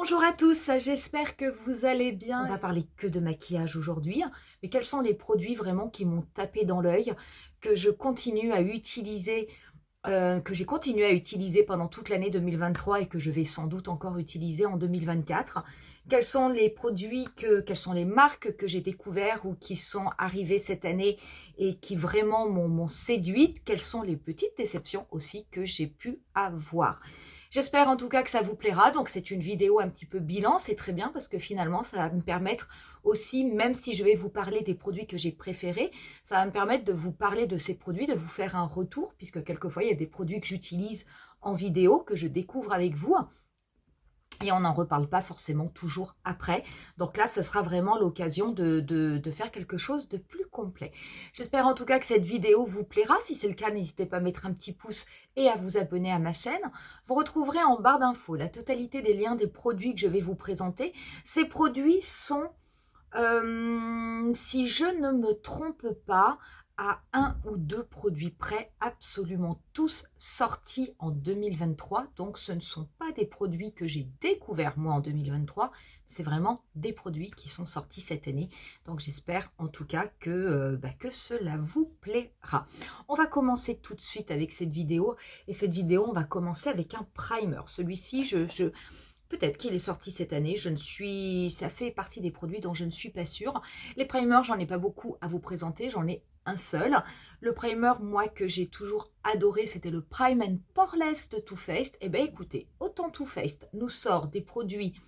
Bonjour à tous, j'espère que vous allez bien. On va parler que de maquillage aujourd'hui, mais quels sont les produits vraiment qui m'ont tapé dans l'œil, que je continue à utiliser, que j'ai continué à utiliser pendant toute l'année 2023 et que je vais sans doute encore utiliser en 2024. Quels sont les produits, quelles sont les marques que j'ai découvertes ou qui sont arrivées cette année et qui vraiment m'ont séduite. Quelles sont les petites déceptions aussi que j'ai pu avoir. J'espère en tout cas que ça vous plaira. Donc c'est une vidéo un petit peu bilan, c'est très bien parce que finalement ça va me permettre aussi, même si je vais vous parler des produits que j'ai préférés, ça va me permettre de vous parler de ces produits, de vous faire un retour, puisque quelquefois il y a des produits que j'utilise en vidéo, que je découvre avec vous. Et on n'en reparle pas forcément toujours après. Donc là, ce sera vraiment l'occasion de faire quelque chose de plus complet. J'espère en tout cas que cette vidéo vous plaira. Si c'est le cas, n'hésitez pas à mettre un petit pouce et à vous abonner à ma chaîne. Vous retrouverez en barre d'infos la totalité des liens des produits que je vais vous présenter. Ces produits sont, si je ne me trompe pas, à un ou deux produits près, absolument tous sortis en 2023. Donc, ce ne sont pas des produits que j'ai découverts moi en 2023, c'est vraiment des produits qui sont sortis cette année. Donc, j'espère en tout cas que cela vous plaira. On va commencer tout de suite avec cette vidéo. Et cette vidéo, on va commencer avec un primer. Celui-ci, peut-être qu'il est sorti cette année, ça fait partie des produits dont je ne suis pas sûre. Les primers, j'en ai pas beaucoup à vous présenter, j'en ai un seul. Le primer, moi, que j'ai toujours adoré, c'était le Prime and Poreless de Too Faced. Eh bien, écoutez, autant Too Faced nous sort des produits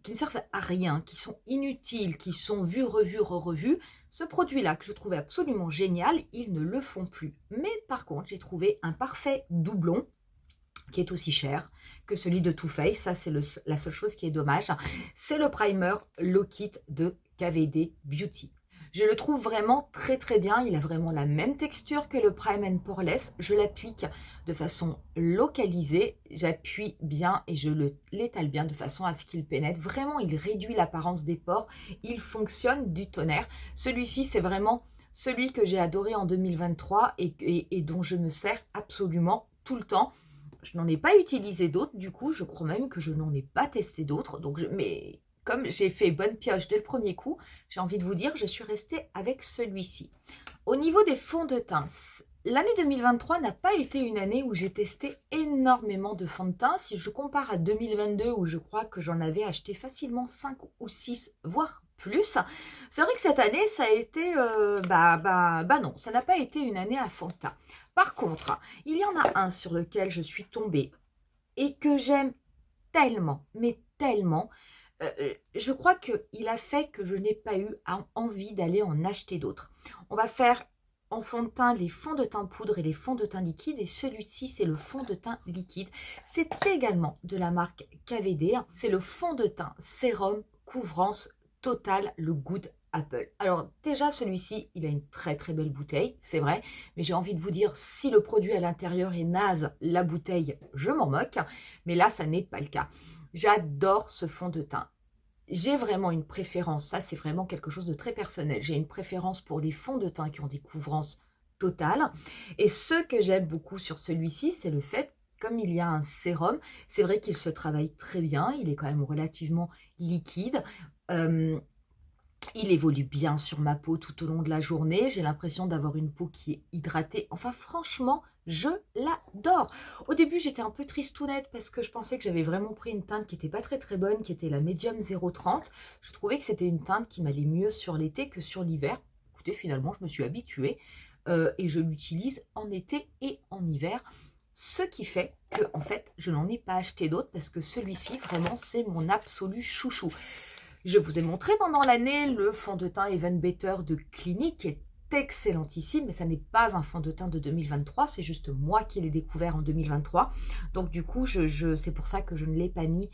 qui ne servent à rien, qui sont inutiles, qui sont vus, revus, re-revus. Ce produit-là, que je trouvais absolument génial, ils ne le font plus. Mais par contre, j'ai trouvé un parfait doublon qui est aussi cher que celui de Too Faced. Ça, c'est la seule chose qui est dommage. C'est le primer Lock It de KVD Beauty. Je le trouve vraiment très très bien. Il a vraiment la même texture que le Prime and Poreless. Je l'applique de façon localisée. J'appuie bien et je l'étale bien de façon à ce qu'il pénètre. Vraiment, il réduit l'apparence des pores. Il fonctionne du tonnerre. Celui-ci, c'est vraiment celui que j'ai adoré en 2023 et dont je me sers absolument tout le temps. Je n'en ai pas utilisé d'autres, du coup, je crois même que je n'en ai pas testé d'autres. Mais comme j'ai fait bonne pioche dès le premier coup, j'ai envie de vous dire, je suis restée avec celui-ci. Au niveau des fonds de teint, l'année 2023 n'a pas été une année où j'ai testé énormément de fonds de teint. Si je compare à 2022, où je crois que j'en avais acheté facilement 5 ou 6, voire plus, c'est vrai que cette année, ça a été, non, ça n'a pas été une année à fond de teint. Par contre, il y en a un sur lequel je suis tombée et que j'aime tellement, mais tellement. Je crois qu'il a fait que je n'ai pas eu envie d'aller en acheter d'autres. On va faire en fond de teint les fonds de teint poudre et les fonds de teint liquide. Et celui-ci, c'est le fond de teint liquide. C'est également de la marque KVD. C'est le fond de teint sérum couvrance totale, le Good Apple. Alors déjà, celui-ci, il a une très très belle bouteille, c'est vrai. Mais j'ai envie de vous dire, si le produit à l'intérieur est naze, la bouteille, je m'en moque. Mais là, ça n'est pas le cas. J'adore ce fond de teint. J'ai vraiment une préférence, ça c'est vraiment quelque chose de très personnel. J'ai une préférence pour les fonds de teint qui ont des couvrances totales. Et ce que j'aime beaucoup sur celui-ci, c'est le fait, comme il y a un sérum, c'est vrai qu'il se travaille très bien. Il est quand même relativement liquide. Il évolue bien sur ma peau tout au long de la journée. J'ai l'impression d'avoir une peau qui est hydratée. Enfin, franchement, je l'adore. Au début, j'étais un peu tristounette parce que je pensais que j'avais vraiment pris une teinte qui n'était pas très très bonne, qui était la Medium 030. Je trouvais que c'était une teinte qui m'allait mieux sur l'été que sur l'hiver. Écoutez, finalement, je me suis habituée et je l'utilise en été et en hiver. Ce qui fait que, en fait, je n'en ai pas acheté d'autres parce que celui-ci, vraiment, c'est mon absolu chouchou. Je vous ai montré pendant l'année le fond de teint Even Better de Clinique, qui est excellentissime, mais ça n'est pas un fond de teint de 2023, c'est juste moi qui l'ai découvert en 2023. Donc du coup, c'est pour ça que je ne l'ai pas mis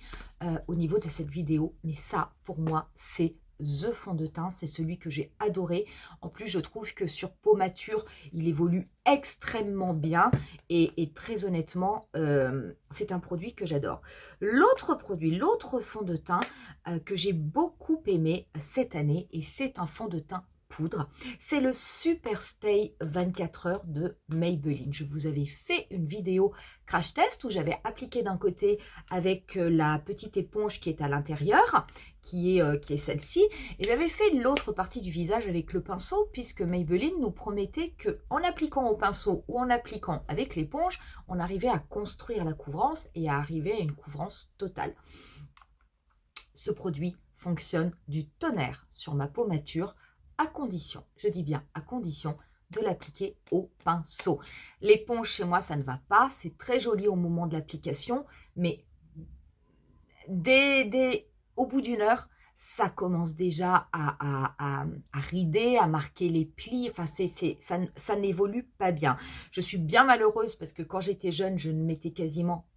au niveau de cette vidéo. Mais ça, pour moi, c'est The fond de teint, c'est celui que j'ai adoré. En plus, je trouve que sur peau mature, il évolue extrêmement bien et très honnêtement, c'est un produit que j'adore. L'autre produit, l'autre fond de teint que j'ai beaucoup aimé cette année, et c'est un fond de teint poudre, c'est le Super Stay 24 heures de Maybelline. Je vous avais fait une vidéo crash test où j'avais appliqué d'un côté avec la petite éponge qui est à l'intérieur, qui est celle-ci, et j'avais fait l'autre partie du visage avec le pinceau, puisque Maybelline nous promettait qu'en appliquant au pinceau ou en appliquant avec l'éponge, on arrivait à construire la couvrance et à arriver à une couvrance totale. Ce produit fonctionne du tonnerre sur ma peau mature, à condition, je dis bien à condition, de l'appliquer au pinceau. L'éponge chez moi, ça ne va pas, c'est très joli au moment de l'application, mais au bout d'une heure, ça commence déjà à rider, à marquer les plis, enfin ça n'évolue pas bien. Je suis bien malheureuse parce que quand j'étais jeune, je ne mettais quasiment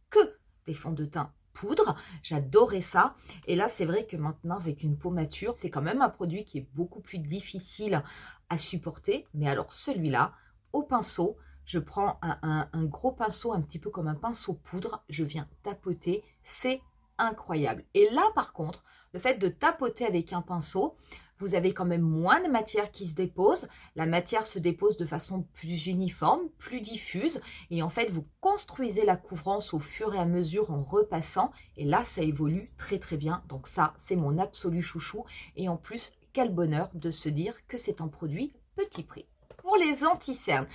que des fonds de teint poudre, j'adorais ça, et là c'est vrai que maintenant avec une peau mature, c'est quand même un produit qui est beaucoup plus difficile à supporter, mais alors celui-là, au pinceau, je prends un gros pinceau, un petit peu comme un pinceau poudre, je viens tapoter, c'est incroyable. Et là par contre, le fait de tapoter avec un pinceau, vous avez quand même moins de matière qui se dépose. La matière se dépose de façon plus uniforme, plus diffuse. Et en fait, vous construisez la couvrance au fur et à mesure en repassant. Et là, ça évolue très très bien. Donc ça, c'est mon absolu chouchou. Et en plus, quel bonheur de se dire que c'est un produit petit prix. Pour les anti-cernes,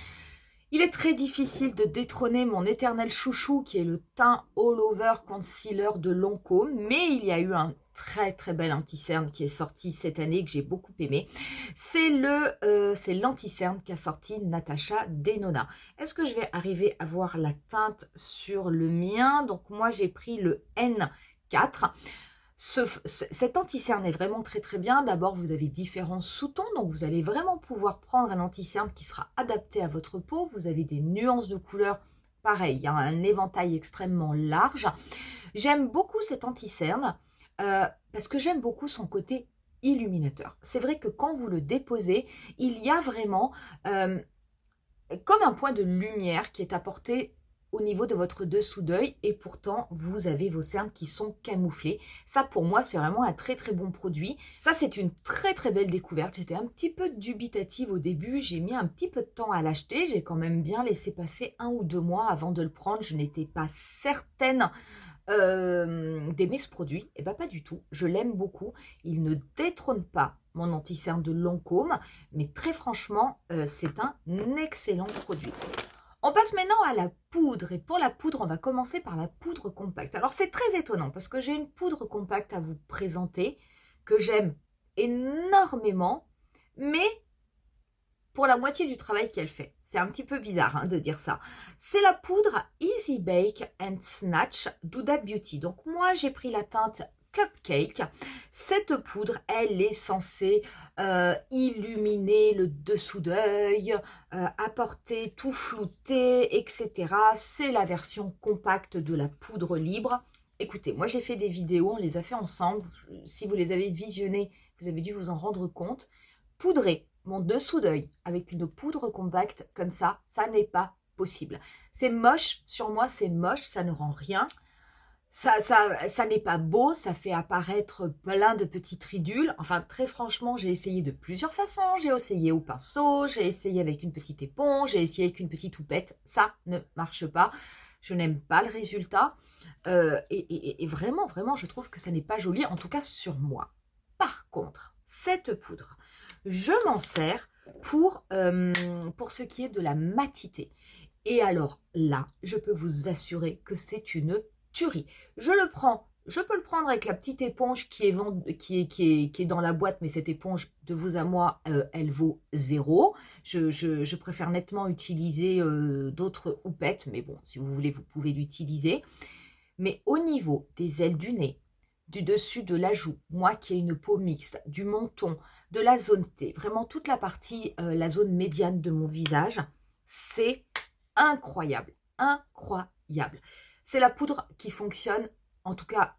il est très difficile de détrôner mon éternel chouchou qui est le teint All Over Concealer de Lancôme, mais il y a eu un très très bel anti-cerne qui est sorti cette année que j'ai beaucoup aimé. C'est l'anti-cerne qu'a sorti Natasha Denona. Est-ce que je vais arriver à voir la teinte sur le mien? Donc moi j'ai pris le N4. Cet anti-cerne est vraiment très très bien. D'abord, vous avez différents sous-tons, donc vous allez vraiment pouvoir prendre un anti-cerne qui sera adapté à votre peau. Vous avez des nuances de couleurs, pareil, il y a un éventail extrêmement large. J'aime beaucoup cet anti-cerne parce que j'aime beaucoup son côté illuminateur. C'est vrai que quand vous le déposez, il y a vraiment comme un point de lumière qui est apporté au niveau de votre dessous d'œil, et pourtant vous avez vos cernes qui sont camouflées. Ça pour moi c'est vraiment un très très bon produit. Ça c'est une très très belle découverte. J'étais un petit peu dubitative au début, j'ai mis un petit peu de temps à l'acheter, j'ai quand même bien laissé passer 1 ou 2 mois avant de le prendre. Je n'étais pas certaine d'aimer ce produit. Et bien pas du tout, je l'aime beaucoup. Il ne détrône pas mon anti-cerne de Lancôme, mais très franchement c'est un excellent produit. On passe maintenant à la poudre, et pour la poudre, on va commencer par la poudre compacte. Alors c'est très étonnant parce que j'ai une poudre compacte à vous présenter que j'aime énormément, mais pour la moitié du travail qu'elle fait. C'est un petit peu bizarre de dire ça. C'est la poudre Easy Bake and Snatch d'Huda Beauty. Donc moi j'ai pris la teinte Cupcake. Cette poudre, elle est censée illuminer le dessous d'œil, apporter tout flouté, etc. C'est la version compacte de la poudre libre. Écoutez, moi j'ai fait des vidéos, on les a fait ensemble. Si vous les avez visionnées, vous avez dû vous en rendre compte. Poudrer mon dessous d'œil avec une poudre compacte comme ça n'est pas possible. C'est moche, sur moi c'est moche, ça ne rend rien. Ça n'est pas beau, ça fait apparaître plein de petites ridules. Enfin, très franchement, j'ai essayé de plusieurs façons. J'ai essayé au pinceau, j'ai essayé avec une petite éponge, j'ai essayé avec une petite houppette. Ça ne marche pas. Je n'aime pas le résultat. Et vraiment, vraiment, je trouve que ça n'est pas joli, en tout cas sur moi. Par contre, cette poudre, je m'en sers pour ce qui est de la matité. Et alors là, je peux vous assurer que c'est une tuerie. Je peux le prendre avec la petite éponge qui est dans la boîte, mais cette éponge, de vous à moi, elle vaut 0. Je préfère nettement utiliser d'autres houpettes, mais bon, si vous voulez, vous pouvez l'utiliser. Mais au niveau des ailes du nez, du dessus de la joue, moi qui ai une peau mixte, du menton, de la zone T, vraiment toute la partie, la zone médiane de mon visage, c'est incroyable, incroyable. C'est la poudre qui fonctionne, en tout cas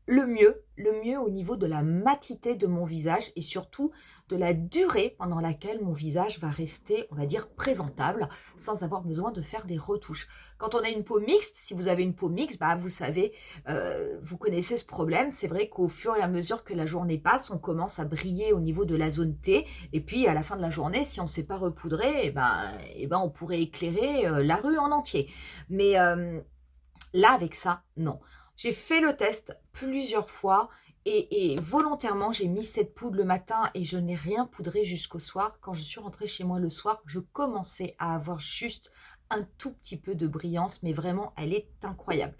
le mieux au niveau de la matité de mon visage et surtout de la durée pendant laquelle mon visage va rester, on va dire, présentable sans avoir besoin de faire des retouches. Quand on a une peau mixte, si vous avez une peau mixte, bah vous savez, vous connaissez ce problème. C'est vrai qu'au fur et à mesure que la journée passe, on commence à briller au niveau de la zone T et puis à la fin de la journée, si on ne s'est pas repoudré, on pourrait éclairer la rue en entier. Mais là, avec ça, non. J'ai fait le test plusieurs fois et volontairement, j'ai mis cette poudre le matin et je n'ai rien poudré jusqu'au soir. Quand je suis rentrée chez moi le soir, je commençais à avoir juste un tout petit peu de brillance, mais vraiment, elle est incroyable.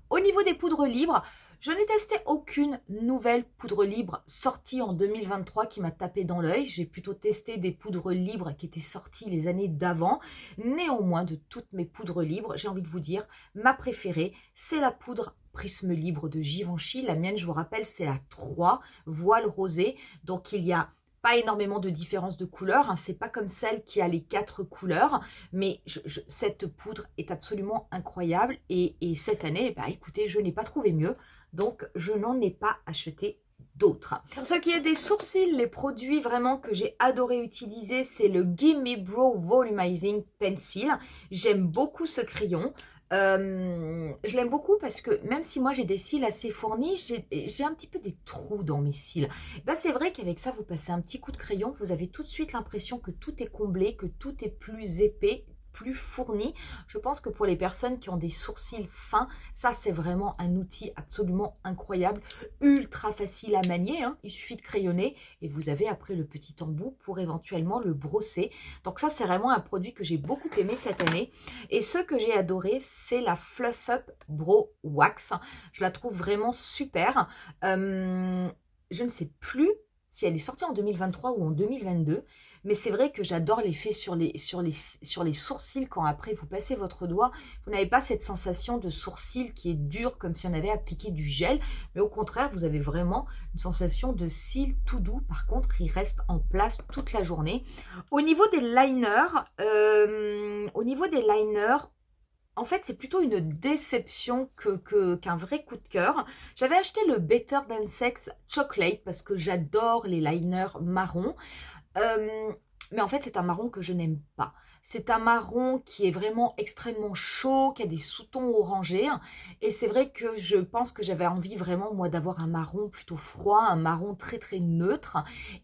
Au niveau des poudres libres, je n'ai testé aucune nouvelle poudre libre sortie en 2023 qui m'a tapé dans l'œil. J'ai plutôt testé des poudres libres qui étaient sorties les années d'avant. Néanmoins, de toutes mes poudres libres, j'ai envie de vous dire, ma préférée, c'est la poudre Prisme Libre de Givenchy. La mienne, je vous rappelle, c'est la 3, voile rosé. Donc, il y a pas énormément de différence de couleur, hein. C'est pas comme celle qui a les 4 couleurs, mais cette poudre est absolument incroyable et cette année, bah, écoutez, je n'ai pas trouvé mieux, donc je n'en ai pas acheté d'autres. Pour ce qui est des sourcils, les produits vraiment que j'ai adoré utiliser, c'est le Gimme Brow Volumizing Pencil. J'aime beaucoup ce crayon. Je l'aime beaucoup parce que même si moi j'ai des cils assez fournis, j'ai un petit peu des trous dans mes cils. Ben, c'est vrai qu'avec ça, vous passez un petit coup de crayon, vous avez tout de suite l'impression que tout est comblé, que tout est plus épais, plus fourni. Je pense que pour les personnes qui ont des sourcils fins, ça c'est vraiment un outil absolument incroyable, ultra facile à manier, hein. Il suffit de crayonner et vous avez après le petit embout pour éventuellement le brosser. Donc ça c'est vraiment un produit que j'ai beaucoup aimé cette année. Et ce que j'ai adoré, c'est la Fluff Up Brow Wax. Je la trouve vraiment super. Je ne sais plus si elle est sortie en 2023 ou en 2022, mais c'est vrai que j'adore l'effet sur les sourcils quand après vous passez votre doigt. Vous n'avez pas cette sensation de sourcil qui est dur comme si on avait appliqué du gel, mais au contraire, vous avez vraiment une sensation de cils tout doux. Par contre, il reste en place toute la journée. Au niveau des liners, en fait, c'est plutôt une déception qu'un vrai coup de cœur. J'avais acheté le Better Than Sex Chocolate parce que j'adore les liners marrons. Mais en fait, c'est un marron que je n'aime pas. C'est un marron qui est vraiment extrêmement chaud, qui a des sous-tons orangés. Et c'est vrai que je pense que j'avais envie vraiment, moi, d'avoir un marron plutôt froid, un marron très, très neutre.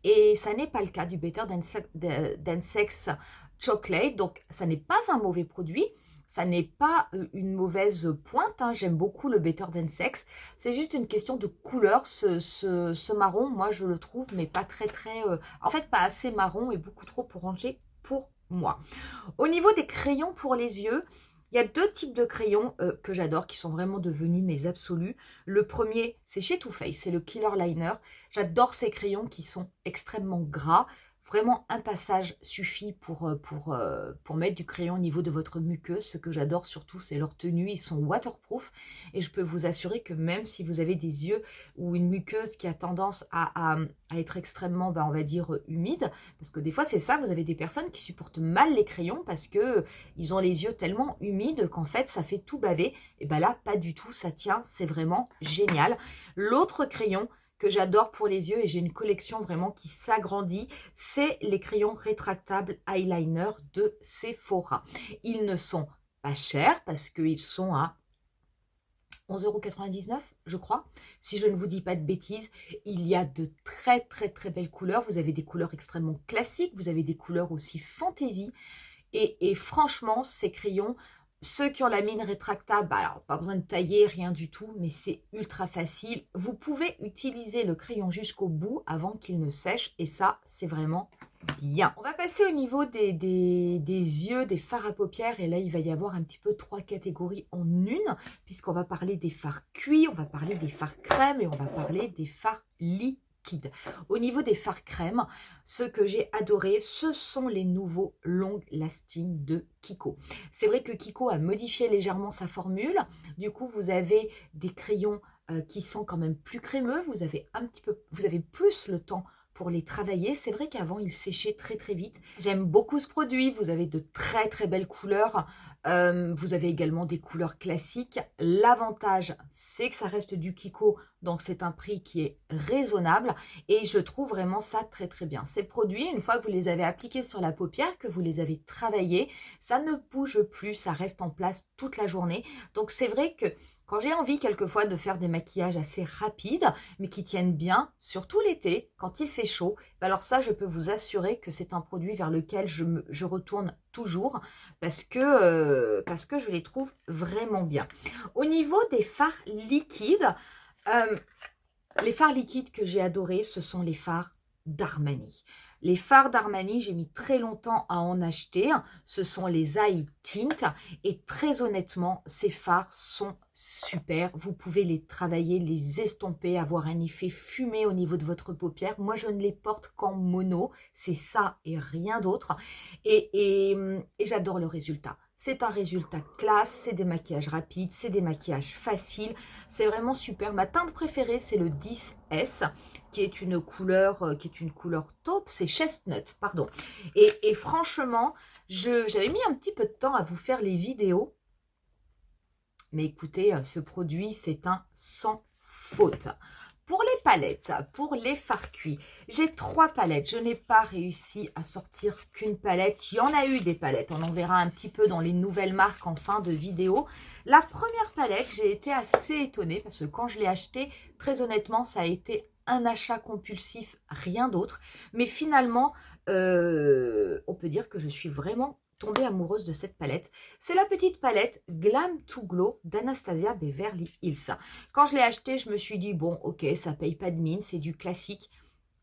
Et ça n'est pas le cas du Better Than Sex Chocolate. Donc, ça n'est pas un mauvais produit. Ça n'est pas une mauvaise pointe, hein. J'aime beaucoup le Better Than Sex. C'est juste une question de couleur. Ce marron, moi, je le trouve, mais pas très, très... en fait, pas assez marron et beaucoup trop orangé pour moi. Au niveau des crayons pour les yeux, il y a deux types de crayons que j'adore, qui sont vraiment devenus mes absolus. Le premier, c'est chez Too Faced, c'est le Killer Liner. J'adore ces crayons qui sont extrêmement gras. Vraiment, un passage suffit pour mettre du crayon au niveau de votre muqueuse. Ce que j'adore surtout, c'est leur tenue. Ils sont waterproof. Et je peux vous assurer que même si vous avez des yeux ou une muqueuse qui a tendance à être extrêmement, on va dire, humide, parce que des fois, c'est ça, vous avez des personnes qui supportent mal les crayons parce que ils ont les yeux tellement humides qu'en fait, ça fait tout baver. Et bien là, pas du tout, ça tient, c'est vraiment génial. L'autre crayon que j'adore pour les yeux et j'ai une collection vraiment qui s'agrandit, c'est les crayons rétractables eyeliner de Sephora. Ils ne sont pas chers parce qu'ils sont à 11,99 €, je crois. Si je ne vous dis pas de bêtises, il y a de très très très belles couleurs. Vous avez des couleurs extrêmement classiques, vous avez des couleurs aussi fantaisie. Et franchement, ces crayons, ceux qui ont la mine rétractable, alors pas besoin de tailler, rien du tout, mais c'est ultra facile. Vous pouvez utiliser le crayon jusqu'au bout avant qu'il ne sèche et ça, c'est vraiment bien. On va passer au niveau des yeux, des fards à paupières et là, il va y avoir un petit peu 3 catégories en une puisqu'on va parler des fards cuits, on va parler des fards crème et on va parler des fards liquides. Au niveau des fards crème, ce que j'ai adoré, ce sont les nouveaux Long Lasting de Kiko. C'est vrai que Kiko a modifié légèrement sa formule. Du coup, vous avez des crayons qui sont quand même plus crémeux. Vous avez plus le temps pour les travailler. C'est vrai qu'avant, ils séchaient très très vite. J'aime beaucoup ce produit. Vous avez de très très belles couleurs. Vous avez également des couleurs classiques. L'avantage, c'est que ça reste du Kiko, donc c'est un prix qui est raisonnable et je trouve vraiment ça très très bien. Ces produits, une fois que vous les avez appliqués sur la paupière, que vous les avez travaillés, ça ne bouge plus, ça reste en place toute la journée. Donc c'est vrai que quand j'ai envie quelquefois de faire des maquillages assez rapides, mais qui tiennent bien, surtout l'été, quand il fait chaud, alors ça, je peux vous assurer que c'est un produit vers lequel je retourne toujours parce que je les trouve vraiment bien. Au niveau des fards liquides, euh, les fards liquides que j'ai adorés, ce sont les fards d'Armani. Les fards d'Armani, j'ai mis très longtemps à en acheter. Ce sont les Eye Tint. Et très honnêtement, ces fards sont super. Vous pouvez les travailler, les estomper, avoir un effet fumé au niveau de votre paupière. Moi, je ne les porte qu'en mono. C'est ça et rien d'autre. Et j'adore le résultat. C'est un résultat classe, c'est des maquillages rapides, c'est des maquillages faciles. C'est vraiment super. Ma teinte préférée, c'est le 10S, qui est une couleur taupe, c'est chestnut, pardon. Et franchement, j'avais mis un petit peu de temps à vous faire les vidéos. Mais écoutez, ce produit, c'est un sans faute. Pour les palettes, pour les fards cuits, j'ai 3 palettes. Je n'ai pas réussi à sortir qu'une palette. Il y en a eu des palettes. On en verra un petit peu dans les nouvelles marques en fin de vidéo. La première palette, j'ai été assez étonnée parce que quand je l'ai achetée, très honnêtement, ça a été un achat compulsif, rien d'autre. Mais finalement, on peut dire que je suis vraiment tombée amoureuse de cette palette. C'est la petite palette Glam to Glow d'Anastasia Beverly Hills. Quand je l'ai achetée, je me suis dit, bon, ok, ça paye pas de mine, c'est du classique.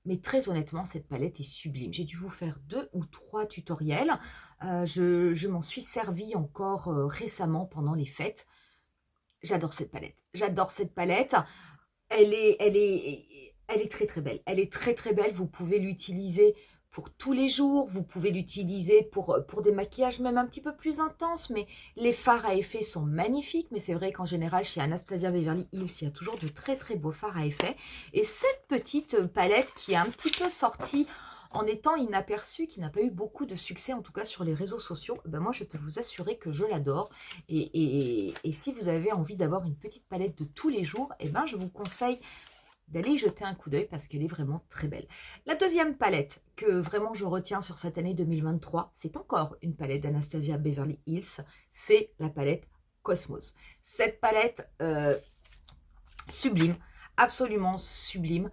Mais très honnêtement, cette palette est sublime. J'ai dû vous faire 2 ou 3 tutoriels. Je m'en suis servi encore récemment pendant les fêtes. J'adore cette palette. J'adore cette palette. Elle est très très belle. Elle est très très belle. Vous pouvez l'utiliser pour tous les jours. Vous pouvez l'utiliser pour des maquillages même un petit peu plus intenses. Mais les fards à effet sont magnifiques. Mais c'est vrai qu'en général, chez Anastasia Beverly Hills, il y a toujours de très très beaux fards à effet. Et cette petite palette qui est un petit peu sortie en étant inaperçue, qui n'a pas eu beaucoup de succès, en tout cas sur les réseaux sociaux, ben moi je peux vous assurer que je l'adore. Et si vous avez envie d'avoir une petite palette de tous les jours, eh ben je vous conseille d'aller y jeter un coup d'œil parce qu'elle est vraiment très belle. La deuxième palette que vraiment je retiens sur cette année 2023, c'est encore une palette d'Anastasia Beverly Hills, c'est la palette Cosmos. Cette palette sublime, absolument sublime.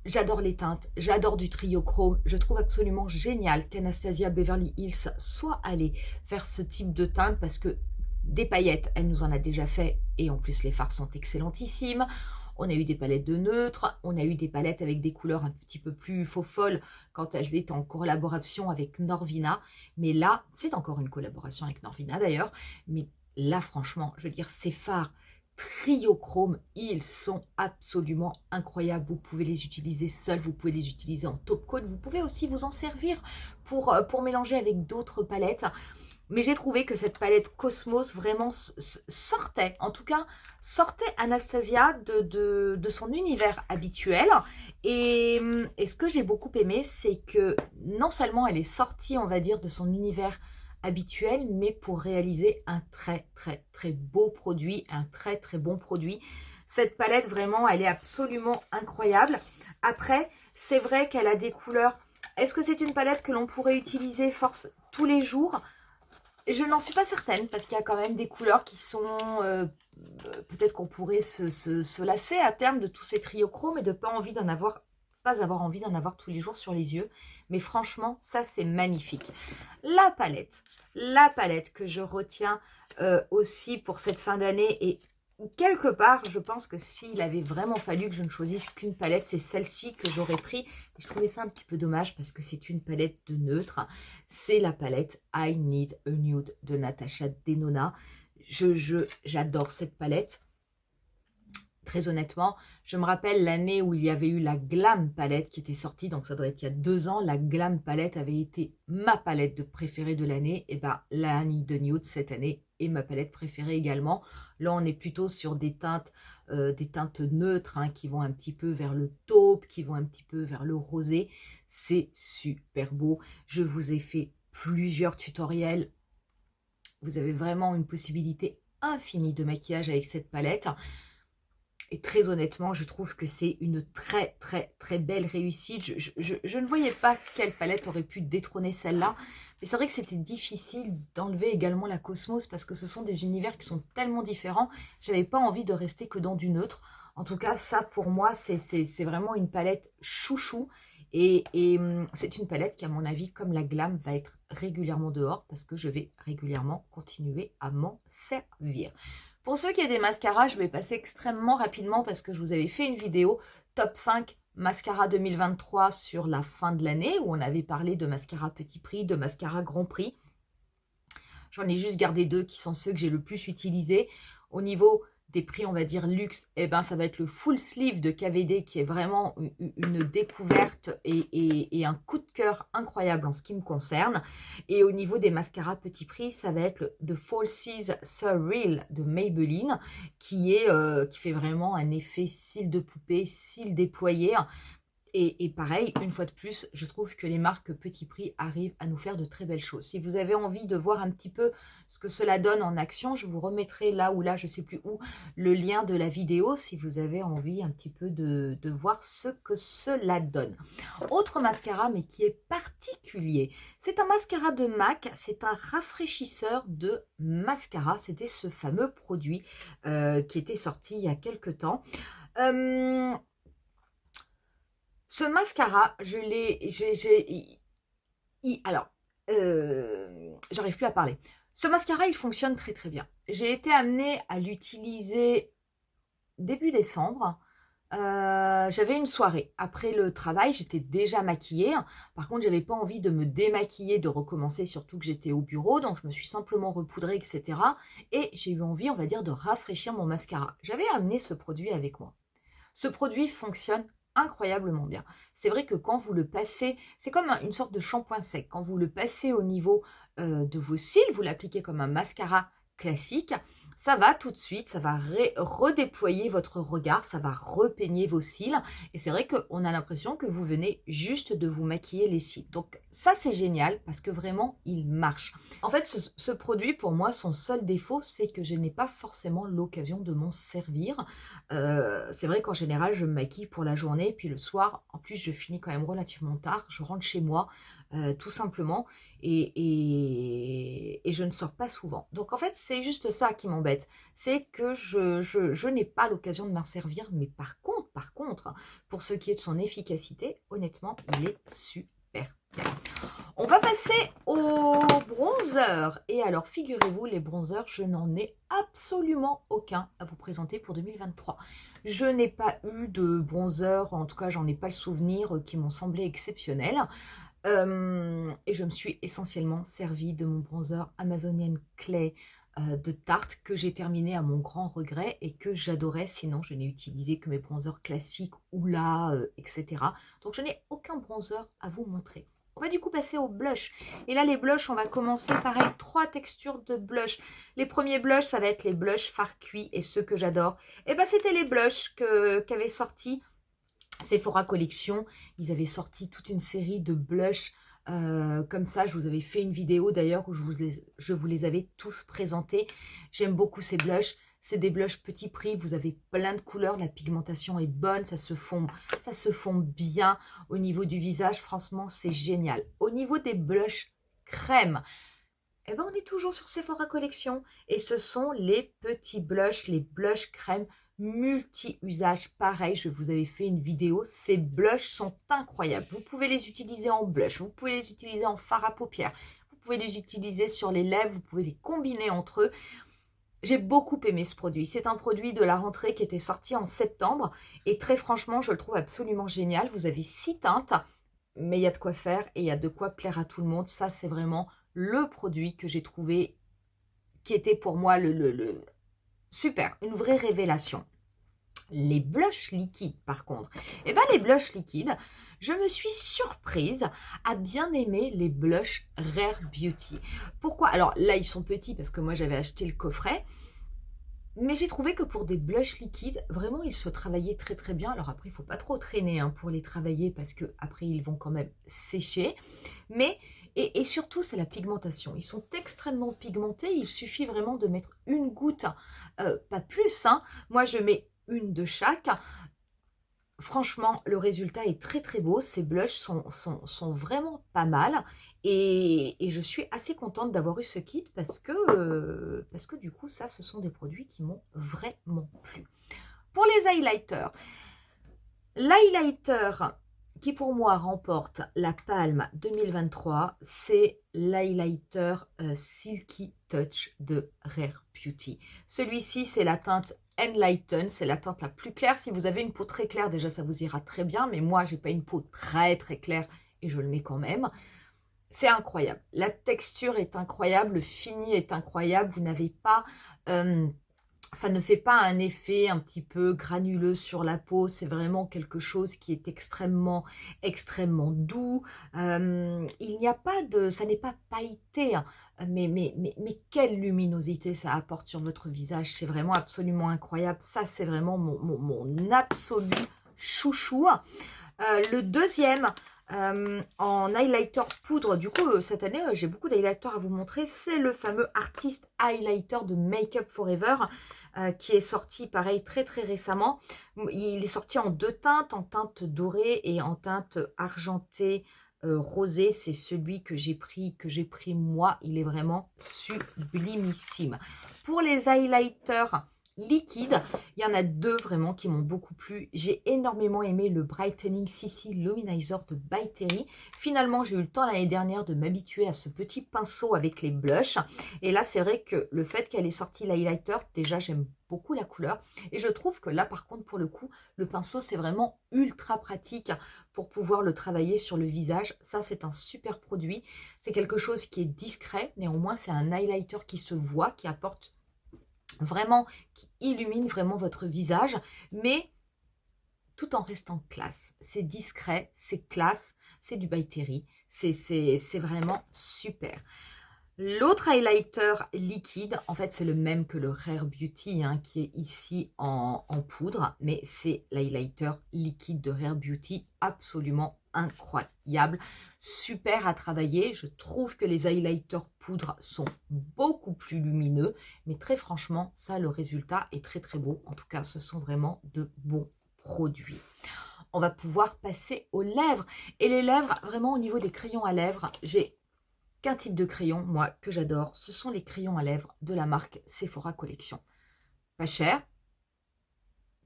J'adore les teintes, j'adore du trio chrome. Je trouve absolument génial qu'Anastasia Beverly Hills soit allée vers ce type de teinte parce que des paillettes, elle nous en a déjà fait et en plus les fards sont excellentissimes. On a eu des palettes de neutres, on a eu des palettes avec des couleurs un petit peu plus faux folles quand elles étaient en collaboration avec Norvina. Mais là, c'est encore une collaboration avec Norvina d'ailleurs. Mais là, franchement, je veux dire, ces fards trio chrome, ils sont absolument incroyables. Vous pouvez les utiliser seuls, vous pouvez les utiliser en top coat. Vous pouvez aussi vous en servir pour mélanger avec d'autres palettes. Mais j'ai trouvé que cette palette Cosmos vraiment sortait, en tout cas, sortait Anastasia de son univers habituel. Et ce que j'ai beaucoup aimé, c'est que non seulement elle est sortie, on va dire, de son univers habituel, mais pour réaliser un très très très beau produit, un très très bon produit. Cette palette, vraiment, elle est absolument incroyable. Après, c'est vrai qu'elle a des couleurs. Est-ce que c'est une palette que l'on pourrait utiliser tous les jours ? Je n'en suis pas certaine parce qu'il y a quand même des couleurs qui sont... peut-être qu'on pourrait se lasser à terme de tous ces trios chromes et de pas avoir envie d'en avoir tous les jours sur les yeux. Mais franchement, ça c'est magnifique. La palette que je retiens aussi pour cette fin d'année et quelque part, je pense que s'il avait vraiment fallu que je ne choisisse qu'une palette, c'est celle-ci que j'aurais pris. Je trouvais ça un petit peu dommage parce que c'est une palette de neutre. C'est la palette I Need a Nude de Natasha Denona. J'adore cette palette. Très honnêtement, je me rappelle l'année où il y avait eu la Glam palette qui était sortie, donc ça doit être il y a 2 ans. La Glam palette avait été ma palette de préférée de l'année. Et bien, la Annie de Nude cette année est ma palette préférée également. Là, on est plutôt sur des teintes neutres hein, qui vont un petit peu vers le taupe, qui vont un petit peu vers le rosé. C'est super beau. Je vous ai fait plusieurs tutoriels Vous avez vraiment une possibilité infinie de maquillage avec cette palette. Et très honnêtement, je trouve que c'est une très très très belle réussite. Je ne voyais pas quelle palette aurait pu détrôner celle-là. Mais c'est vrai que c'était difficile d'enlever également la Cosmos parce que ce sont des univers qui sont tellement différents. J'avais pas envie de rester que dans du neutre. En tout cas, ça pour moi, c'est vraiment une palette chouchou. Et c'est une palette qui, à mon avis, comme la Glam, va être régulièrement dehors parce que je vais régulièrement continuer à m'en servir. Pour ceux qui ont des mascaras, je vais passer extrêmement rapidement parce que je vous avais fait une vidéo top 5 mascara 2023 sur la fin de l'année où on avait parlé de mascara petit prix, de mascara grand prix. J'en ai juste gardé 2 qui sont ceux que j'ai le plus utilisés. Au niveau des prix, on va dire luxe, eh ben, ça va être le full sleeve de KVD qui est vraiment une découverte et un coup de cœur incroyable en ce qui me concerne. Et au niveau des mascaras petit prix, ça va être le The Falsies Surreal de Maybelline qui fait vraiment un effet cils de poupée, cils déployés. Et pareil, une fois de plus, je trouve que les marques petit prix arrivent à nous faire de très belles choses. Si vous avez envie de voir un petit peu ce que cela donne en action, je vous remettrai là ou là, je ne sais plus où, le lien de la vidéo si vous avez envie un petit peu de voir ce que cela donne. Autre mascara, mais qui est particulier, c'est un mascara de MAC, c'est un rafraîchisseur de mascara. C'était ce fameux produit qui était sorti il y a quelques temps. Ce mascara, alors, j'arrive plus à parler. Ce mascara, il fonctionne très très bien. J'ai été amenée à l'utiliser début décembre. J'avais une soirée. Après le travail, j'étais déjà maquillée. Par contre, j'avais pas envie de me démaquiller, de recommencer, surtout que j'étais au bureau. Donc, je me suis simplement repoudrée, etc. Et j'ai eu envie, on va dire, de rafraîchir mon mascara. J'avais amené ce produit avec moi. Ce produit fonctionne incroyablement bien. C'est vrai que quand vous le passez, c'est comme une sorte de shampoing sec. Quand vous le passez au niveau de vos cils, vous l'appliquez comme un mascara classique, ça va tout de suite, ça va redéployer votre regard, ça va repeigner vos cils. Et c'est vrai qu'on a l'impression que vous venez juste de vous maquiller les cils. Donc ça, c'est génial parce que vraiment, il marche. En fait, ce produit, pour moi, son seul défaut, c'est que je n'ai pas forcément l'occasion de m'en servir. C'est vrai qu'en général, je me maquille pour la journée, puis le soir, en plus, je finis quand même relativement tard. Je rentre chez moi, tout simplement, et je ne sors pas souvent. Donc, en fait, c'est juste ça qui m'embête. C'est que je n'ai pas l'occasion de m'en servir, mais par contre, pour ce qui est de son efficacité, honnêtement, il est super bien. On va passer au bronzer. Et alors, figurez-vous, les bronzers, je n'en ai absolument aucun à vous présenter pour 2023. Je n'ai pas eu de bronzer, en tout cas, j'en ai pas le souvenir, qui m'ont semblé exceptionnels. Et je me suis essentiellement servi de mon bronzer Amazonian Clay de Tarte que j'ai terminé à mon grand regret et que j'adorais. Sinon, je n'ai utilisé que mes bronzers classiques, Oula, etc. Donc, je n'ai aucun bronzer à vous montrer. On va du coup passer au blush. Et là, les blushs, on va commencer pareil, 3 textures de blush. Les premiers blushs, ça va être les blushs fard cuit et ceux que j'adore. Et ben, c'était les blushs qu'avait sorti Sephora Collection. Ils avaient sorti toute une série de blushs comme ça. Je vous avais fait une vidéo d'ailleurs où je vous les avais tous présentés. J'aime beaucoup ces blushs. C'est des blushs petit prix, vous avez plein de couleurs, la pigmentation est bonne, ça se fond bien au niveau du visage, franchement c'est génial. Au niveau des blushs crème, eh ben, on est toujours sur Sephora Collection et ce sont les petits blushs, les blushs crème multi-usage. Pareil, je vous avais fait une vidéo, ces blushs sont incroyables. Vous pouvez les utiliser en blush, vous pouvez les utiliser en fard à paupières, vous pouvez les utiliser sur les lèvres, vous pouvez les combiner entre eux. J'ai beaucoup aimé ce produit. C'est un produit de la rentrée qui était sorti en septembre. Et très franchement, je le trouve absolument génial. Vous avez 6 teintes, mais il y a de quoi faire et il y a de quoi plaire à tout le monde. Ça, c'est vraiment le produit que j'ai trouvé qui était pour moi le super, une vraie révélation. Les blushs liquides, par contre, eh ben, les blushs liquides, je me suis surprise à bien aimer les blushs Rare Beauty. Pourquoi? Alors là, ils sont petits parce que moi, j'avais acheté le coffret. Mais j'ai trouvé que pour des blushs liquides, vraiment, ils se travaillaient très très bien. Alors après, il ne faut pas trop traîner pour les travailler parce que après ils vont quand même sécher. Mais Et surtout, c'est la pigmentation. Ils sont extrêmement pigmentés. Il suffit vraiment de mettre une goutte, pas plus, hein. Moi, je mets une de chaque. Franchement, le résultat est très très beau. Ces blushs sont vraiment pas mal. Et je suis assez contente d'avoir eu ce kit parce que du coup, ça, ce sont des produits qui m'ont vraiment plu. Pour les highlighters, l'highlighter qui pour moi remporte la palme 2023, c'est l'highlighter Silky Touch de Rare Beauty. Celui-ci, c'est la teinte Enlighten, c'est la teinte la plus claire. Si vous avez une peau très claire, déjà ça vous ira très bien, mais moi j'ai pas une peau très très claire et je le mets quand même. C'est incroyable, la texture est incroyable, le fini est incroyable, vous n'avez pas... ça ne fait pas un effet un petit peu granuleux sur la peau, c'est vraiment quelque chose qui est extrêmement, extrêmement doux. Il n'y a pas de... ça n'est pas pailleté, hein, mais quelle luminosité ça apporte sur votre visage, c'est vraiment absolument incroyable. Ça, c'est vraiment mon absolu chouchou. Le deuxième... en highlighter poudre, du coup cette année j'ai beaucoup d'highlighters à vous montrer, c'est le fameux Artist Highlighter de Make Up Forever qui est sorti pareil très très récemment. Il est sorti en deux teintes, en teinte dorée et en teinte argentée rosée. C'est celui que j'ai pris moi, il est vraiment sublimissime. Pour les highlighters liquide, il y en a deux vraiment qui m'ont beaucoup plu. J'ai énormément aimé le Brightening CC Luminizer de By Terry. Finalement, j'ai eu le temps l'année dernière de m'habituer à ce petit pinceau avec les blushs. Et là, c'est vrai que le fait qu'elle ait sorti l'highlighter, déjà, j'aime beaucoup la couleur. Et je trouve que là, par contre, pour le coup, le pinceau, c'est vraiment ultra pratique pour pouvoir le travailler sur le visage. Ça, c'est un super produit. C'est quelque chose qui est discret. Néanmoins, c'est un highlighter qui se voit, qui apporte vraiment, qui illumine vraiment votre visage, mais tout en restant classe. C'est discret, c'est classe, c'est du By Terry, c'est vraiment super. L'autre highlighter liquide, en fait, c'est le même que le Rare Beauty, hein, qui est ici en poudre, mais c'est l'highlighter liquide de Rare Beauty, absolument incroyable, super à travailler. Je trouve que les highlighters poudre sont beaucoup plus lumineux, mais très franchement, ça, le résultat est très très beau. En tout cas, ce sont vraiment de bons produits. On va pouvoir passer aux lèvres. Et les lèvres, vraiment au niveau des crayons à lèvres, j'ai qu'un type de crayon, moi, que j'adore. Ce sont les crayons à lèvres de la marque Sephora Collection. Pas cher,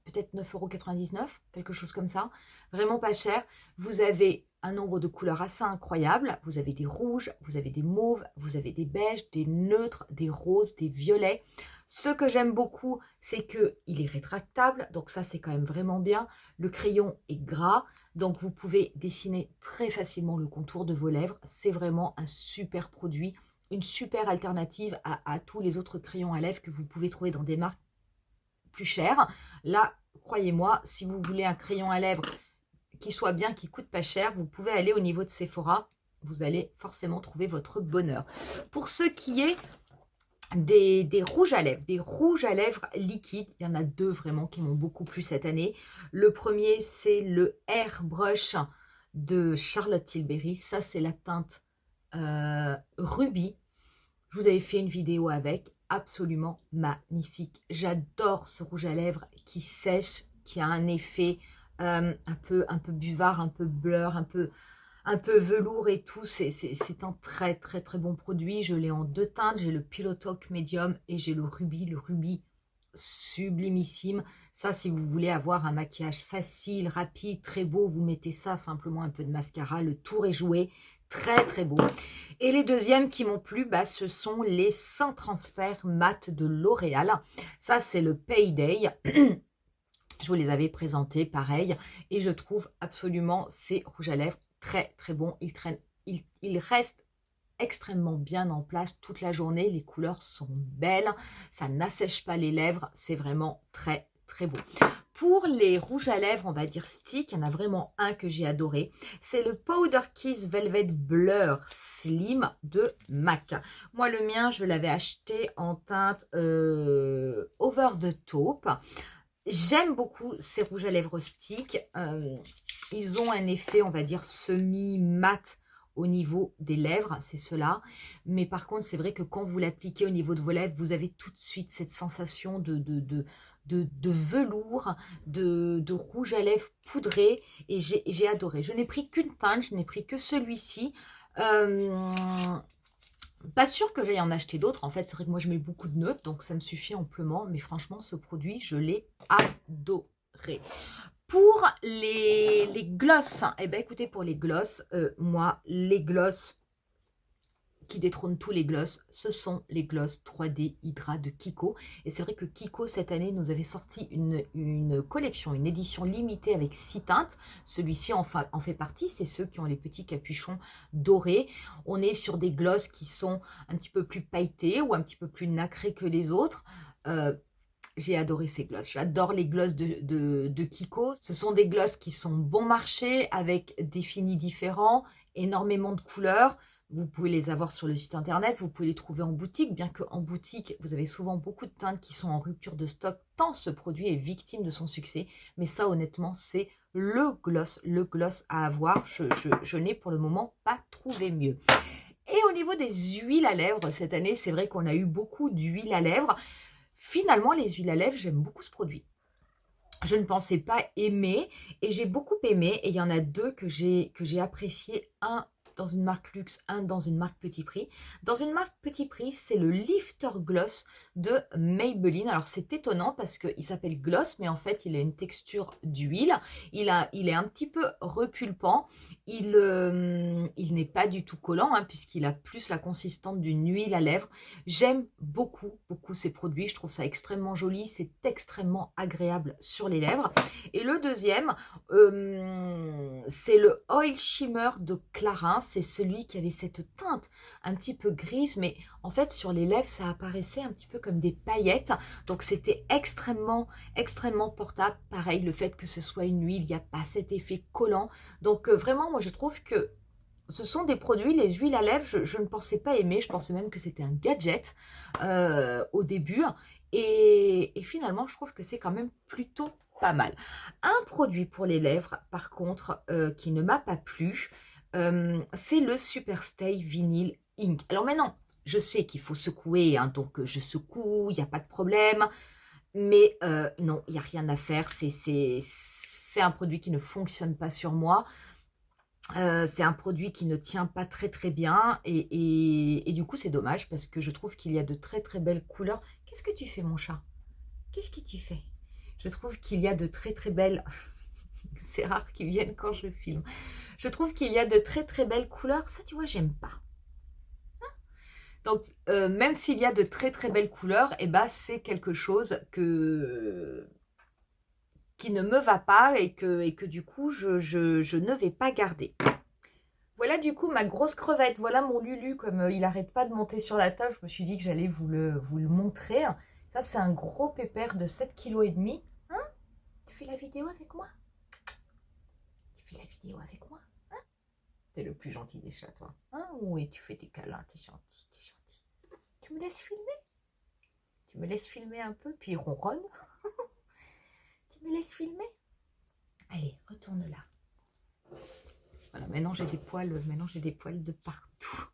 peut-être 9,99 €, quelque chose comme ça. Vraiment pas cher. Vous avez un nombre de couleurs assez incroyable. Vous avez des rouges, vous avez des mauves, vous avez des beiges, des neutres, des roses, des violets. Ce que j'aime beaucoup, c'est qu'il est rétractable. Donc ça, c'est quand même vraiment bien. Le crayon est gras. Donc vous pouvez dessiner très facilement le contour de vos lèvres. C'est vraiment un super produit. Une super alternative à tous les autres crayons à lèvres que vous pouvez trouver dans des marques plus chères. Là, croyez-moi, si vous voulez un crayon à lèvres qui soit bien, qui coûte pas cher, vous pouvez aller au niveau de Sephora. Vous allez forcément trouver votre bonheur. Pour ce qui est des rouges à lèvres liquides, il y en a deux vraiment qui m'ont beaucoup plu cette année. Le premier, c'est le Airbrush de Charlotte Tilbury. Ça, c'est la teinte Ruby. Je vous avais fait une vidéo avec, absolument magnifique. J'adore ce rouge à lèvres qui sèche, qui a un effet un peu buvard, un peu blur, un peu velours et tout. C'est un très très très bon produit. Je l'ai en deux teintes. J'ai le Pillow Talk Medium et j'ai le rubis sublimissime. Ça, si vous voulez avoir un maquillage facile, rapide, très beau, vous mettez ça, simplement un peu de mascara, le tour est joué. Très très beau. Et les deuxièmes qui m'ont plu, bah, ce sont les sans transfert mat de L'Oréal. Ça, c'est le Payday. Je vous les avais présentés, pareil. Et je trouve absolument ces rouges à lèvres très très bons. Ils restent extrêmement bien en place toute la journée. Les couleurs sont belles. Ça n'assèche pas les lèvres. C'est vraiment très très beau. Pour les rouges à lèvres, on va dire stick, il y en a vraiment un que j'ai adoré. C'est le Powder Kiss Velvet Blur Slim de MAC. Moi, le mien, je l'avais acheté en teinte Over the Taupe. J'aime beaucoup ces rouges à lèvres stick. Ils ont un effet, on va dire, semi-mat au niveau des lèvres, c'est cela. Mais par contre, c'est vrai que quand vous l'appliquez au niveau de vos lèvres, vous avez tout de suite cette sensation de velours, de rouge à lèvres poudré. Et j'ai adoré. Je n'ai pris qu'une teinte, je n'ai pris que celui-ci. Pas sûr que j'aille en acheter d'autres. En fait, c'est vrai que moi, je mets beaucoup de neutres, donc ça me suffit amplement. Mais franchement, ce produit, je l'ai adoré. Pour les glosses, eh bien, écoutez, pour les glosses, moi, les glosses qui détrônent tous les glosses, ce sont les glosses 3D Hydra de Kiko. Et c'est vrai que Kiko, cette année, nous avait sorti une collection, une édition limitée avec 6 teintes. Celui-ci en fait partie, c'est ceux qui ont les petits capuchons dorés. On est sur des glosses qui sont un petit peu plus pailletés ou un petit peu plus nacrés que les autres. J'ai adoré ces glosses. J'adore les glosses de Kiko. Ce sont des glosses qui sont bon marché, avec des finis différents, énormément de couleurs. Vous pouvez les avoir sur le site internet, vous pouvez les trouver en boutique, bien qu'en boutique, vous avez souvent beaucoup de teintes qui sont en rupture de stock, tant ce produit est victime de son succès. Mais ça, honnêtement, c'est le gloss à avoir. Je n'ai pour le moment pas trouvé mieux. Et au niveau des huiles à lèvres, cette année, c'est vrai qu'on a eu beaucoup d'huiles à lèvres. Finalement, les huiles à lèvres, j'aime beaucoup ce produit. Je ne pensais pas aimer et j'ai beaucoup aimé. Et il y en a deux que j'ai apprécié. Un dans une marque luxe, un dans une marque petit prix. Dans une marque petit prix, c'est le Lifter Gloss de Maybelline. Alors c'est étonnant parce qu'il s'appelle gloss, mais en fait il a une texture d'huile. Il est un petit peu repulpant. Il n'est pas du tout collant, hein, puisqu'il a plus la consistance d'une huile à lèvres. J'aime beaucoup ces produits. Je trouve ça extrêmement joli. C'est extrêmement agréable sur les lèvres. Et le deuxième, c'est le Oil Shimmer de Clarins. C'est celui qui avait cette teinte un petit peu grise, mais en fait sur les lèvres ça apparaissait un petit peu comme des paillettes, donc c'était extrêmement portable. Pareil, le fait que ce soit une huile, il n'y a pas cet effet collant, donc vraiment moi je trouve que ce sont des produits, les huiles à lèvres, je ne pensais pas aimer, je pensais même que c'était un gadget au début, et finalement je trouve que c'est quand même plutôt pas mal. Un produit pour les lèvres par contre qui ne m'a pas plu, c'est le Superstay Vinyl Ink. Alors maintenant, je sais qu'il faut secouer, hein, donc je secoue, il n'y a pas de problème. Mais non, il n'y a rien à faire. C'est un produit qui ne fonctionne pas sur moi. C'est un produit qui ne tient pas très bien. Et du coup, c'est dommage parce que je trouve qu'il y a de très belles couleurs. Qu'est-ce que tu fais, mon chat? Qu'est-ce que tu fais? Je trouve qu'il y a de très belles... C'est rare qu'ils viennent quand je filme. Je trouve qu'il y a de très belles couleurs. Ça, tu vois, j'aime pas. Hein? Donc, même s'il y a de très belles couleurs, eh ben, c'est quelque chose qui ne me va pas et que du coup, je ne vais pas garder. Voilà du coup ma grosse crevette. Voilà mon Lulu, comme il n'arrête pas de monter sur la table. Je me suis dit que j'allais vous le montrer. Ça, c'est un gros pépère de 7,5 kg. Hein? Tu fais la vidéo avec moi? Tu fais la vidéo avec moi? T'es le plus gentil des chats, toi. Hein? Oui, tu fais des câlins, t'es gentil, t'es gentil. Tu me laisses filmer? Tu me laisses filmer un peu, puis il ronronne. Tu me laisses filmer? Allez, retourne là. Voilà, maintenant j'ai des poils de partout.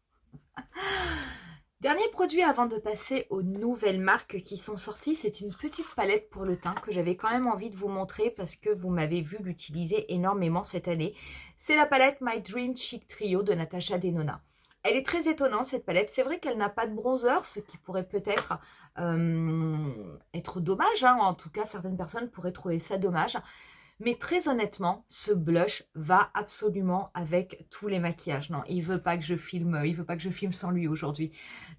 Dernier produit avant de passer aux nouvelles marques qui sont sorties, c'est une petite palette pour le teint que j'avais quand même envie de vous montrer parce que vous m'avez vu l'utiliser énormément cette année. C'est la palette My Dream Chic Trio de Natasha Denona. Elle est très étonnante cette palette. C'est vrai qu'elle n'a pas de bronzer, ce qui pourrait peut-être être dommage, hein. En tout cas, certaines personnes pourraient trouver ça dommage. Mais très honnêtement, ce blush va absolument avec tous les maquillages. Non, il veut pas que je filme sans lui aujourd'hui.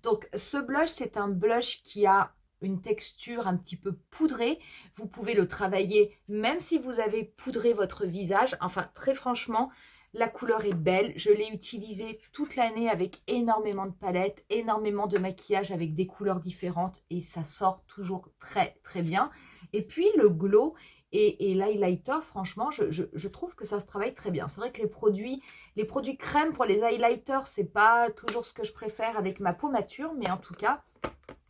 Donc, ce blush, c'est un blush qui a une texture un petit peu poudrée. Vous pouvez le travailler même si vous avez poudré votre visage. Enfin, très franchement, la couleur est belle. Je l'ai utilisé toute l'année avec énormément de palettes, énormément de maquillage avec des couleurs différentes et ça sort toujours très bien. Et puis, le glow et l'highlighter, franchement, je trouve que ça se travaille très bien. C'est vrai que les produits crème pour les highlighters, c'est pas toujours ce que je préfère avec ma peau mature, mais en tout cas,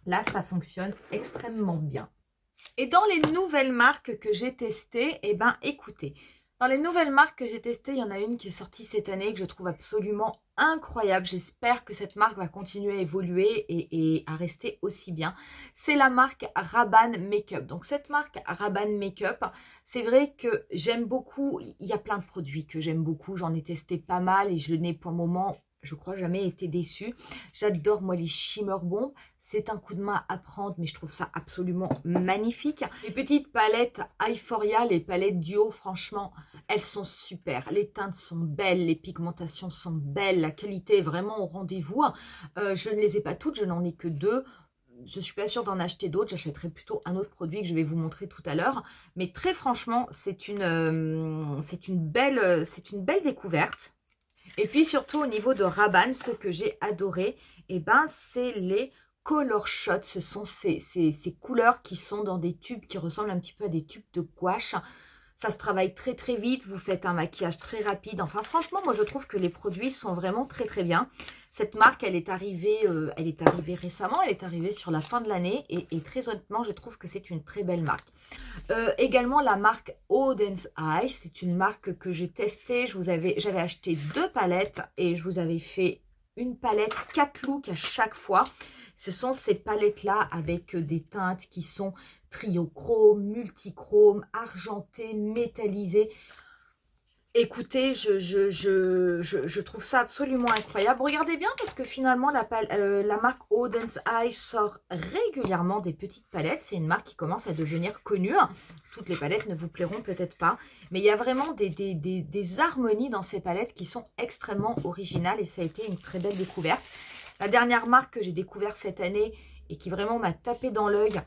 là, ça fonctionne extrêmement bien. Et dans les nouvelles marques que j'ai testées, eh ben, écoutez, Dans les nouvelles marques que j'ai testées, il y en a une qui est sortie cette année que je trouve absolument incroyable. J'espère que cette marque va continuer à évoluer et à rester aussi bien. C'est la marque Rabanne Makeup. Donc cette marque Rabanne Makeup, c'est vrai que j'aime beaucoup. Il y a plein de produits que j'aime beaucoup. J'en ai testé pas mal et je n'ai pour le moment, je crois, jamais été déçue. J'adore moi les Shimmer Bombs. C'est un coup de main à prendre, mais je trouve ça absolument magnifique. Les petites palettes Euphoria, les palettes duo, franchement, elles sont super. Les teintes sont belles, les pigmentations sont belles, la qualité est vraiment au rendez-vous. Je ne les ai pas toutes, je n'en ai que 2. Je ne suis pas sûre d'en acheter d'autres, j'achèterai plutôt un autre produit que je vais vous montrer tout à l'heure. Mais très franchement, c'est une belle découverte. Et puis surtout au niveau de Rabanne, ce que j'ai adoré, eh ben, c'est les Color Shot. Ce sont ces couleurs qui sont dans des tubes qui ressemblent un petit peu à des tubes de gouache. Ça se travaille très très vite, vous faites un maquillage très rapide. Enfin franchement, moi je trouve que les produits sont vraiment très très bien. Cette marque, elle est arrivée récemment, elle est arrivée sur la fin de l'année et très honnêtement, je trouve que c'est une très belle marque. Également la marque Oden's Eye, c'est une marque que j'ai testée. J'avais acheté 2 palettes et je vous avais fait une palette 4 looks à chaque fois. Ce sont ces palettes-là avec des teintes qui sont triochrome, multichrome, argenté, métallisé. Écoutez, je trouve ça absolument incroyable. Regardez bien parce que finalement, la marque Oden's Eye sort régulièrement des petites palettes. C'est une marque qui commence à devenir connue. Toutes les palettes ne vous plairont peut-être pas. Mais il y a vraiment des harmonies dans ces palettes qui sont extrêmement originales. Et ça a été une très belle découverte. La dernière marque que j'ai découverte cette année et qui vraiment m'a tapé dans l'œil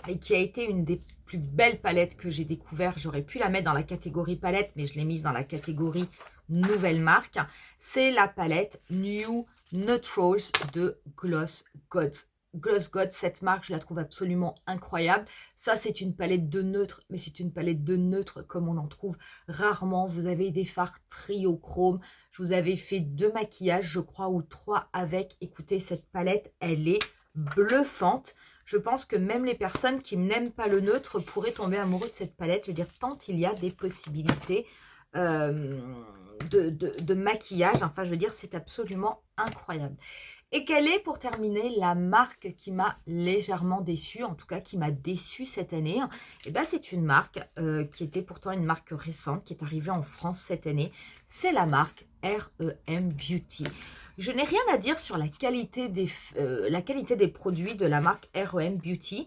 et qui a été une des plus belles palettes que j'ai découvert. J'aurais pu la mettre dans la catégorie palette, mais je l'ai mise dans la catégorie nouvelle marque. C'est la palette New Neutrals de Gloss Gods. Gloss Gods, cette marque, je la trouve absolument incroyable. Ça, c'est une palette de neutre, mais c'est une palette de neutre comme on en trouve rarement. Vous avez des fards triochrome. Je vous avais fait 2 maquillages, je crois, ou 3 avec. Écoutez, cette palette, elle est bluffante. Je pense que même les personnes qui n'aiment pas le neutre pourraient tomber amoureux de cette palette. Je veux dire, tant il y a des possibilités de maquillage. Enfin, je veux dire, c'est absolument incroyable. Et quelle est, pour terminer, la marque qui m'a légèrement déçue, en tout cas qui m'a déçue cette année? Eh bien, c'est une marque qui était pourtant une marque récente, qui est arrivée en France cette année. C'est la marque R.E.M. Beauty. Je n'ai rien à dire sur la qualité des produits de la marque R.E.M. Beauty,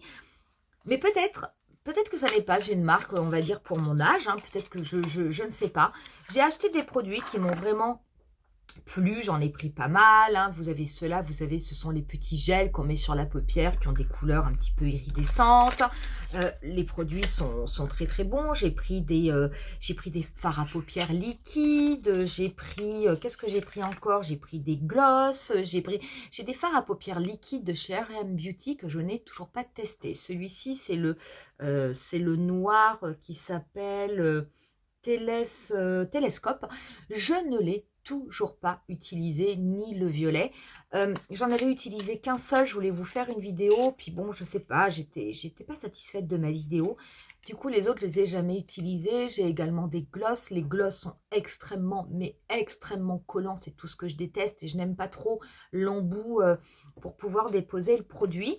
mais peut-être que ça n'est pas une marque, on va dire, pour mon âge. Hein, peut-être que je ne sais pas. J'ai acheté des produits qui m'ont vraiment plu, j'en ai pris pas mal. Hein. Vous avez ceux-là, vous savez, ce sont les petits gels qu'on met sur la paupière qui ont des couleurs un petit peu iridescentes. Les produits sont très très bons. J'ai pris des fards à paupières liquides. J'ai pris, qu'est-ce que j'ai pris encore? J'ai pris des glosses. J'ai des fards à paupières liquides de chez R.E.M. Beauty que je n'ai toujours pas testé. Celui-ci, c'est le noir qui s'appelle Télescope. Je ne l'ai toujours pas utilisé, ni le violet. J'en avais utilisé qu'un seul, je voulais vous faire une vidéo, puis bon, je sais pas, j'étais pas satisfaite de ma vidéo. Du coup, les autres, je les ai jamais utilisés. J'ai également des glosses. Les glosses sont extrêmement, mais extrêmement collants. C'est tout ce que je déteste et je n'aime pas trop l'embout pour pouvoir déposer le produit.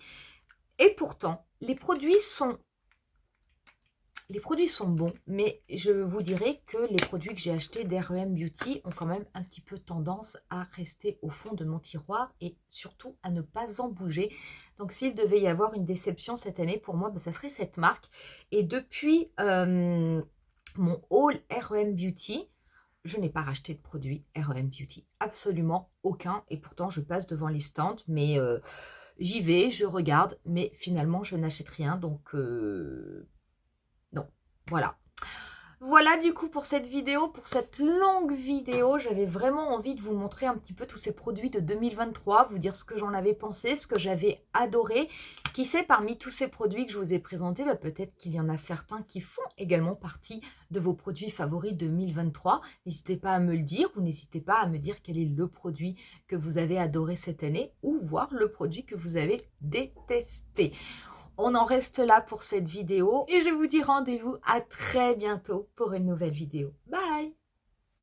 Et pourtant, les produits sont bons, mais je vous dirais que les produits que j'ai achetés d'R.E.M. Beauty ont quand même un petit peu tendance à rester au fond de mon tiroir et surtout à ne pas en bouger. Donc s'il devait y avoir une déception cette année, pour moi, ça serait cette marque. Et depuis mon haul R.E.M. Beauty, je n'ai pas racheté de produits R.E.M. Beauty. Absolument aucun. Et pourtant, je passe devant les stands, mais j'y vais, je regarde, mais finalement, je n'achète rien. Donc non, voilà. Voilà du coup pour cette vidéo, pour cette longue vidéo. J'avais vraiment envie de vous montrer un petit peu tous ces produits de 2023, vous dire ce que j'en avais pensé, ce que j'avais adoré. Qui sait, parmi tous ces produits que je vous ai présentés, peut-être qu'il y en a certains qui font également partie de vos produits favoris 2023. N'hésitez pas à me le dire ou n'hésitez pas à me dire quel est le produit que vous avez adoré cette année ou voir le produit que vous avez détesté. On en reste là pour cette vidéo et je vous dis rendez-vous à très bientôt pour une nouvelle vidéo. Bye!